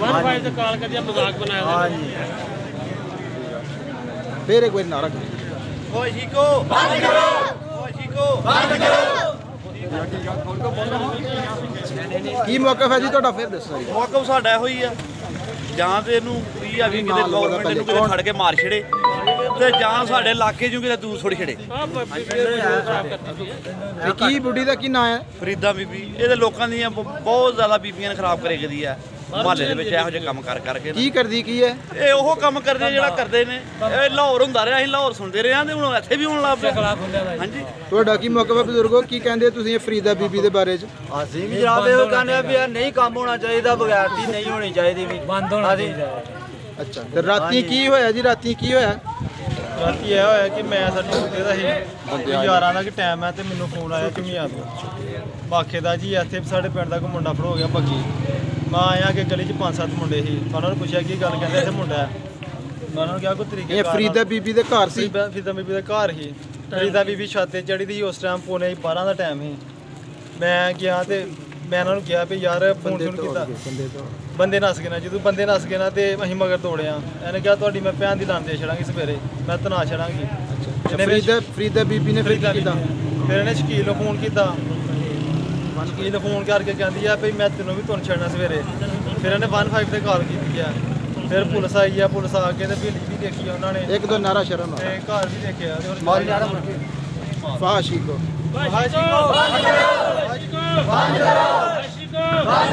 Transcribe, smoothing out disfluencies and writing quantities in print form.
15 ਤੇ ਕਾਲ ਕਰਦੀ ਮਜ਼ਾਕ ਬਣਾਇਆ हाँ जी फिर एक बार नारा शिको बंद करो शिको बंद करो की मौका है जी ਤੁਹਾਡਾ ਫਿਰ ਦੱਸੋ ਜੀ ਮੌਕਾ ਸਾਡਾ ਇਹੋ ਹੀ ਆ ਜਾਂ ਤੇ ਇਹਨੂੰ ਵੀ ਆ ਵੀ ਕਿਤੇ ਗਵਰਨਮੈਂਟ ਨੂੰ ਕਿਤੇ ਫੜ ਕੇ ਮਾਰ ਛੜੇ ਤੇ ਜਾਂ ਸਾਡੇ ਇਲਾਕੇ ਚੋਂ ਕਿਤੇ ਦੂਰ ਛੋੜ ਛੜੇ ਤੇ ਕੀ ਬੁੱਢੀ ਦਾ ਕੀ ਨਾਂ ਹੈ ਫਰੀਦਾ ਬੀਬੀ ਇਹਦੇ ਲੋਕਾਂ ਦੀਆਂ ਬਹੁਤ ਜ਼ਿਆਦਾ ਬੀਬੀਆਂ ਨੇ ਖਰਾਬ ਕਰੇ ਗਦੀ ਆ ਮੁਹੱਲੇ ਦੇ ਵਿੱਚ ਇਹੋ ਜਿਹੇ ਕੰਮ ਕਰਕੇ ਕੀ ਕਰਦੀ ਕੀ ਹੈ ਇਹ ਉਹ ਕੰਮ ਕਰਦੇ ਜਿਹੜਾ ਕਰਦੇ ਨੇ ਇਹ ਲਾਹੌਰ ਹੁੰਦਾ ਰਿਹਾ ਅਸੀਂ ਲਾਹੌਰ ਸੁਣਦੇ ਰਹੇ ਹਾਂ ਤੇ ਹੁਣ ਇੱਥੇ ਵੀ ਹੁਣ ਲੱਗ ਪਿਆ ਹਾਂਜੀ ਤੁਹਾਡਾ ਕੀ ਮੌਕਾ ਹੈ ਬਜ਼ੁਰਗੋ ਕੀ ਕਹਿੰਦੇ ਤੁਸੀਂ ਇਹ ਫਰੀਦਾ ਬੀਬੀ ਦੇ ਬਾਰੇ ਚ ਅਸੀਂ ਵੀ ਜਨਾਬ ਇਹੋ ਕਹਿੰਦੇ ਆ ਵੀ ਇਹ ਨਹੀਂ ਕੰਮ ਹੋਣਾ ਚਾਹੀਦਾ ਬਗੈਰਤੀ ਨਹੀਂ ਹੋਣੀ ਚਾਹੀਦੀ ਵੀ ਬੰਦ ਹੋਣਾ ਚਾਹੀਦਾ ਅੱਛਾ ਤੇ ਰਾਤੀ ਕੀ ਹੋਇਆ ਜੀ ਰਾਤੀ ਕੀ ਹੋਇਆ ਰਾਤੀ ਇਹ ਹੋਇਆ ਕਿ ਮੈਂ ਸਾਡੇ ਮੁੰਡੇ ਦਾ ਸੀ 11 ਦਾ ਕਿ ਟਾਈਮ ਹੈ ਤੇ ਮੈਨੂੰ ਫੋਨ ਆਇਆ ਝੁਮੀਆਂ ਤੋਂ ਬਾਖੇ ਦਾ ਜੀ ਇੱਥੇ ਸਾਡੇ ਪਿੰਡ ਦਾ ਕੋਈ ਮੁੰਡਾ ਫੜੋ ਗਿਆ ਬੱਗੀ ਮੈਂ ਆਇਆ ਕਿ ਗਲੀ 'ਚ 5-7 ਮੁੰਡੇ ਸੀ ਉਹਨਾਂ ਨੂੰ ਪੁੱਛਿਆ ਕੀ ਗੱਲ ਕਹਿੰਦੇ ਇੱਥੇ ਮੁੰਡਾ ਹੈ ਮੈਂ ਉਹਨਾਂ ਨੂੰ ਕਿਹਾ ਕੋਈ ਤਰੀਕੇ ਇਹ ਫਰੀਦਾ ਬੀਬੀ ਦੇ ਘਰ ਸੀ ਫਰੀਦਾ ਬੀਬੀ ਦੇ ਘਰ ਸੀ ਫਰੀਦਾ ਬੀਬੀ ਛੱਤ ਤੇ ਚੜ੍ਹੀ ਦੀ ਉਸ ਟਾਈਮ ਪੌਣੇ 12 ਦਾ ਟਾਈਮ ਸੀ ਮੈਂ ਗਿਆ ਤੇ ਮੈਂ ਉਹਨਾਂ ਨੂੰ ਕਿਹਾ ਵੀ ਯਾਰ ਫੋਨ ਕੀਤਾ ਬੰਦੇ ਨੱਸ ਗਏ ਨਾ ਜਦੋਂ ਬੰਦੇ ਨੱਸ ਗਏ ਨਾ ਤੇ ਅਸੀਂ ਮਗਰ ਦੌੜਿਆ ਇਹਨੇ ਕਿਹਾ ਤੁਹਾਡੀ ਮੈਂ ਭੈਣ ਦੀ ਲਾਂ ਦੇ ਛੜਾਂਗੀ ਸਵੇਰੇ ਮੈਂ ਤਨਾ ਛੜਾਂਗੀ ਫਰੀਦਾ ਬੀਬੀ ਨੇ ਫਿਰ ਕੀ ਕੀਤਾ ਫਿਰ ਇਹਨੇ ਸ਼ਕੀਲ ਨੂੰ ਫੋਨ ਕੀਤਾ ਸ਼ਕੀਲ ਨੂੰ ਫੋਨ ਕਰਕੇ ਕਹਿੰਦੀ ਆ ਵੀ ਮੈਂ ਤੈਨੂੰ ਵੀ ਤੁਰਨ ਛੱਡਣਾ ਸਵੇਰੇ ਫਿਰ ਇਹਨੇ 15 ਤੇ ਕਾਲ ਕੀਤੀ ਆ ਫਿਰ ਪੁਲਿਸ ਆਈ ਆ ਪੁਲਿਸ ਆ ਕੇ ਤੇ ਬਿਜਲੀ ਵੀ ਦੇਖੀ ਆ ਉਹਨਾਂ ਨੇ ਇੱਕ ਦੋ ਨਾਰਾ ਸ਼ਰਮ ਤੇ ਘਰ ਵੀ ਦੇਖਿਆ ਤੇ ਮਾਰ ਯਾਰ ਫਾਸ਼ੀ ਕੋ ਬਾਸ਼ਿਕੋ